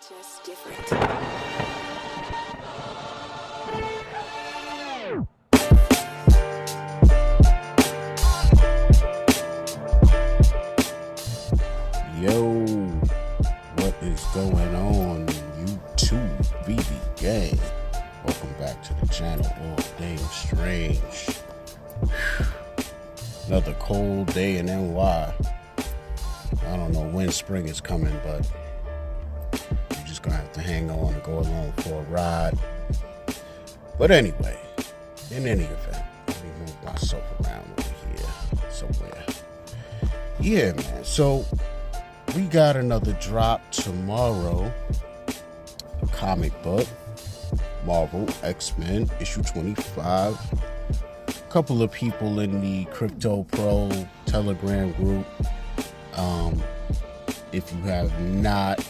just different. Yo, what is going on, YouTube Veve gang? Welcome back to the channel, all things strange. Another cold day in NY. I don't know when spring is coming, but you're just gonna have to hang on and go along for a ride. But anyway, in any event, let me move myself around over here somewhere. Yeah, man. So we got another drop tomorrow. A comic book, Marvel X-Men issue 25. A couple of people in the Crypto Pro Telegram group. If you have not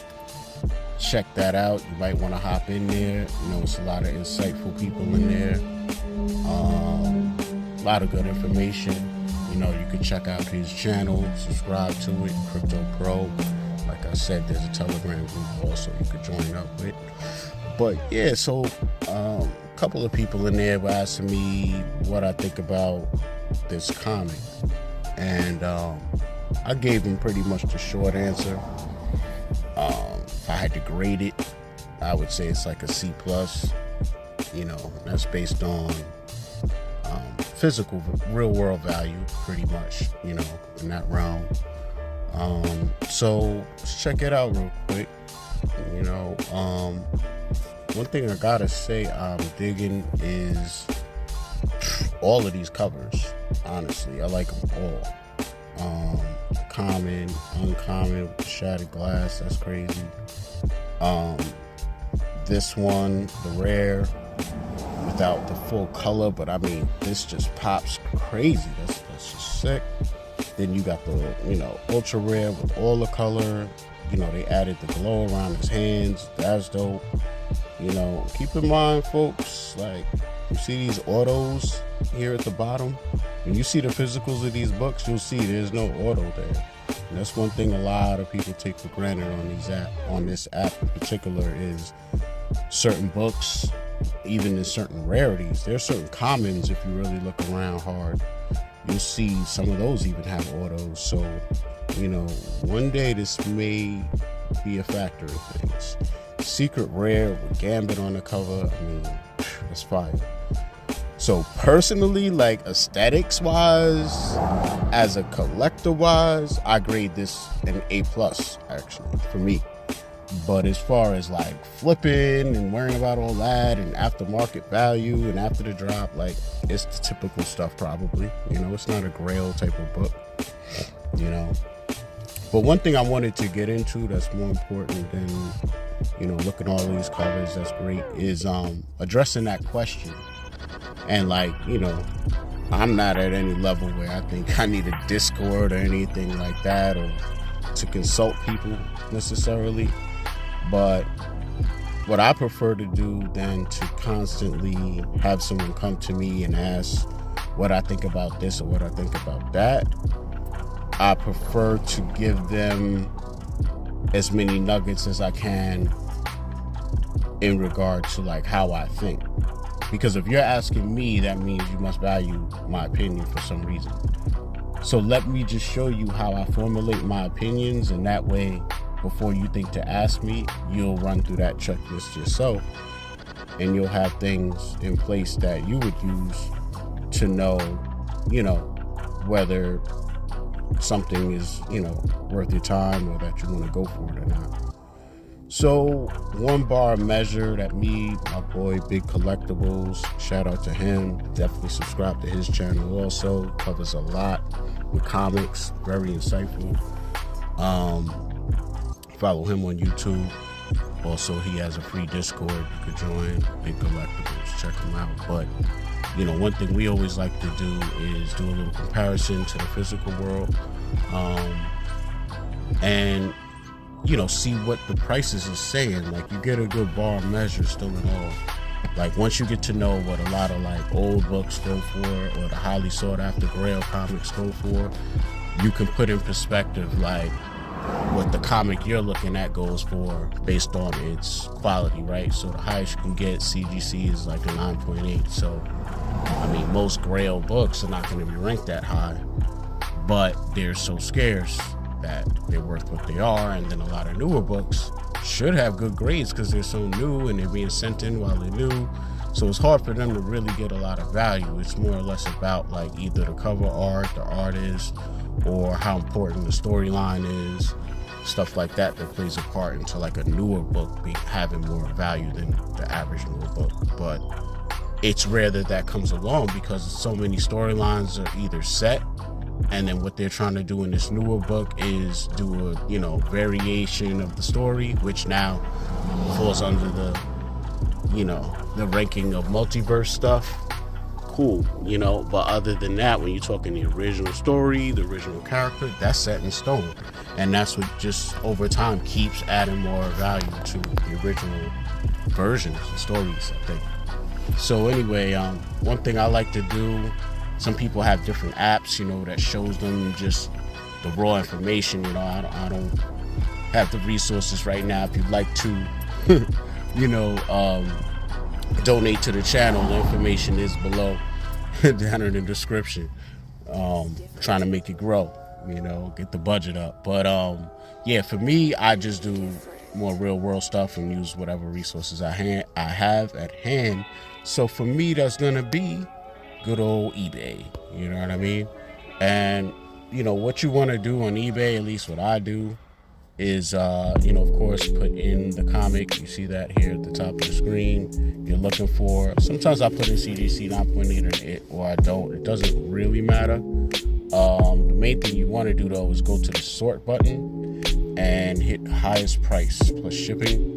checked that out, you might want to hop in there. You know, it's a lot of insightful people in there. A lot of good information. You know, you can check out his channel, subscribe to it, Crypto Pro. Like I said, there's a Telegram group also you could join up with. But yeah, so a couple of people in there were asking me what I think about this comic. And I gave them pretty much the short answer. If I had to grade it, I would say it's like a C+. You know, that's based on physical, real world value, pretty much, you know, in that realm. So let's check it out real quick. You know, one thing I gotta say I'm digging is all of these covers. Honestly, I like them all. Common, uncommon, with the shattered glass, that's crazy. This one, the rare, without the full color, but I mean, this just pops crazy. That's just sick. Then you got the, you know, ultra rare with all the color. You know, they added the glow around his hands. That's dope. You know, keep in mind, folks, like, you see these autos here at the bottom? When you see the physicals of these books, you'll see there's no auto there. And that's one thing a lot of people take for granted on this app in particular is certain books, even in certain rarities. There's certain commons, if you really look around hard, you'll see some of those even have autos. So, you know, one day this may be a factor of things. Secret rare with Gambit on the cover, I mean, that's fire. So personally, like aesthetics wise, as a collector wise, I grade this an A+ actually for me. But as far as like flipping and worrying about all that and aftermarket value and after the drop, like it's the typical stuff probably. You know, it's not a grail type of book, you know. But one thing I wanted to get into that's more important than, you know, looking at all these covers, that's great, is addressing that question. And like, you know, I'm not at any level where I think I need a Discord or anything like that, or to consult people necessarily. But what I prefer to do than to constantly have someone come to me and ask what I think about this or what I think about that, I prefer to give them as many nuggets as I can in regard to like how I think. Because if you're asking me, that means you must value my opinion for some reason. So let me just show you how I formulate my opinions, and that way, before you think to ask me, you'll run through that checklist yourself, and you'll have things in place that you would use to know, you know, whether something is, you know, worth your time or that you want to go for it or not. So one bar measure that me, my boy Big Collectibles, shout out to him, definitely subscribe to his channel also, covers a lot with comics, very insightful. Follow him on YouTube. Also, he has a free Discord you could join, Big Collectibles, check him out. But, you know, one thing we always like to do is do a little comparison to the physical world. And you know, see what the prices are saying. Like, you get a good bar measure still in all. Like, once you get to know what a lot of like old books go for, or the highly sought after grail comics go for, you can put in perspective like what the comic you're looking at goes for based on its quality, right? So the highest you can get CGC is like a 9.8. So I mean, most Grail books are not going to be ranked that high, but they're so scarce that they're worth what they are. And then a lot of newer books should have good grades because they're so new and they're being sent in while they're new. So it's hard for them to really get a lot of value. It's more or less about like either the cover art, the artist, or how important the storyline is, stuff like that plays a part into like a newer book having more value than the average newer book. But it's rare that comes along because so many storylines are either set, and then what they're trying to do in this newer book is do a, you know, variation of the story, which now falls under the, you know, the ranking of multiverse stuff. Cool, you know, but other than that, when you're talking the original story, the original character, that's set in stone. And that's what just over time keeps adding more value to the original versions and stories, I think. So anyway, one thing I like to do, some people have different apps, you know, that shows them just the raw information. You know, I don't have the resources right now. If you'd like to, you know, donate to the channel, the information is below down in the description. Trying to make it grow, you know, get the budget up. But yeah, for me, I just do more real world stuff and use whatever resources I have at hand. So for me, that's gonna be good old eBay, you know what I mean? And you know what you want to do on eBay, at least what I do, is you know, of course, put in the comic. You see that here at the top of the screen you're looking for. Sometimes I put in CGC 9.8 or I don't. It doesn't really matter. The main thing you want to do though is go to the sort button and hit highest price plus shipping,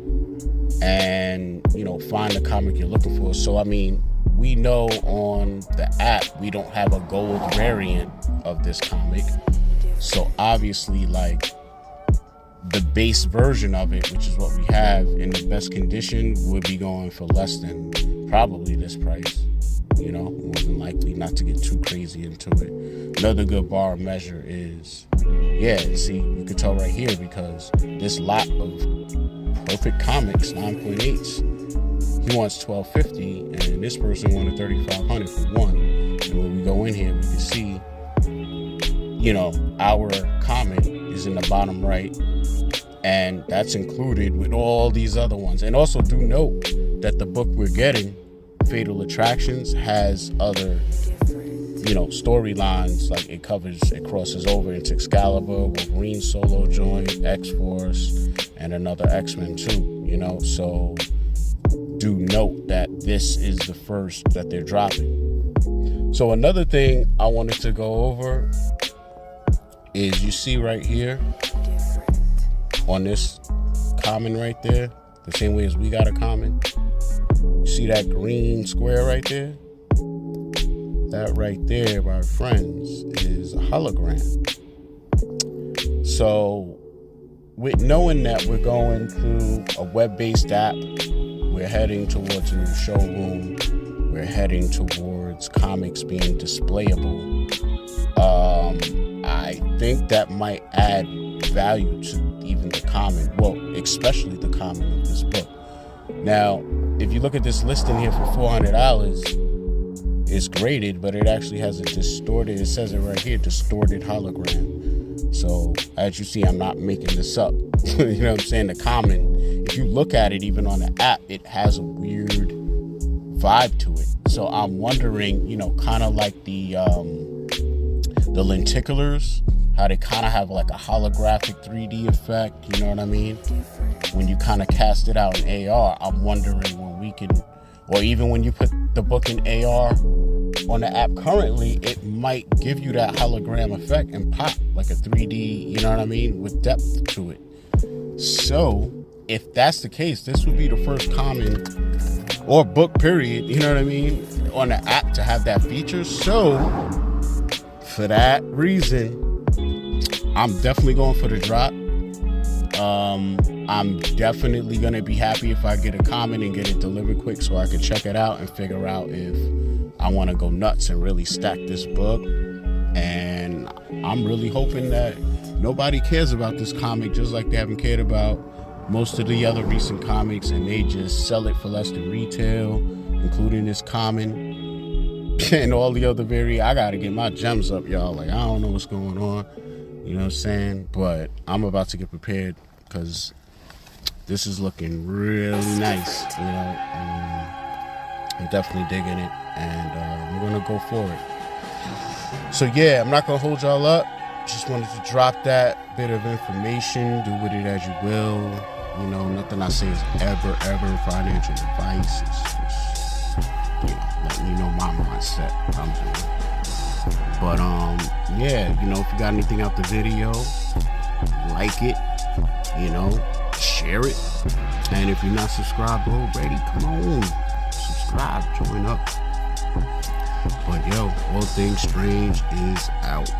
and you know, find the comic you're looking for. So I mean, we know on the app we don't have a gold variant of this comic, so obviously like the base version of it, which is what we have in the best condition, would be going for less than probably this price, you know, more than likely, not to get too crazy into it. Another good bar measure is, yeah, see, you can tell right here because this lot of perfect comics 9.8s, he wants $12.50 and this person wanted $3,500 for one. And when we go in here, we can see, you know, our comment is in the bottom right, and that's included with all these other ones. And also do note that the book we're getting, Fatal Attractions, has other, you know, storylines. Like it crosses over into Excalibur, Wolverine solo joint, X-Force, and another X-Men too, you know. So do note that this is the first that they're dropping. So another thing I wanted to go over is, you see right here on this common right there, the same way as we got a common, you see that green square right there? That right there, my friends, is a hologram. So with knowing that we're going to a web-based app, we're heading towards a new showroom, we're heading towards comics being displayable, I think that might add value to even the common, well, especially the common of this book. Now, if you look at this listing here for $400, it's graded, but it actually has a distorted, it says it right here, distorted hologram. So as you see, I'm not making this up. You know what I'm saying? The common, if you look at it even on the app, it has a weird vibe to it. So I'm wondering, you know, kind of like the lenticulars, how they kind of have like a holographic 3D effect, you know what I mean? When you kind of cast it out in AR, I'm wondering when we can, or even when you put the book in AR on the app currently, it might give you that hologram effect and pop like a 3D, you know what I mean, with depth to it. So if that's the case, this would be the first common or book period, you know what I mean, on the app to have that feature. So for that reason, I'm definitely going for the drop. I'm definitely going to be happy if I get a comment and get it delivered quick so I can check it out and figure out if I want to go nuts and really stack this book. And I'm really hoping that nobody cares about this comic, just like they haven't cared about most of the other recent comics, and they just sell it for less than retail, including this common and all the other I gotta get my gems up, y'all. Like, I don't know what's going on, you know what I'm saying? But I'm about to get prepared because this is looking really nice, you know. I'm definitely digging it, and I'm gonna go for it. So yeah, I'm not gonna hold y'all up. Just wanted to drop that bit of information. Do with it as you will. You know, nothing I say is ever financial advice. It's just, you know, letting you know my mindset, what I'm doing. But yeah, you know, if you got anything out the video, like it, you know, share it. And if you're not subscribed already, come on, subscribe, join up. But yo, all things strange is out.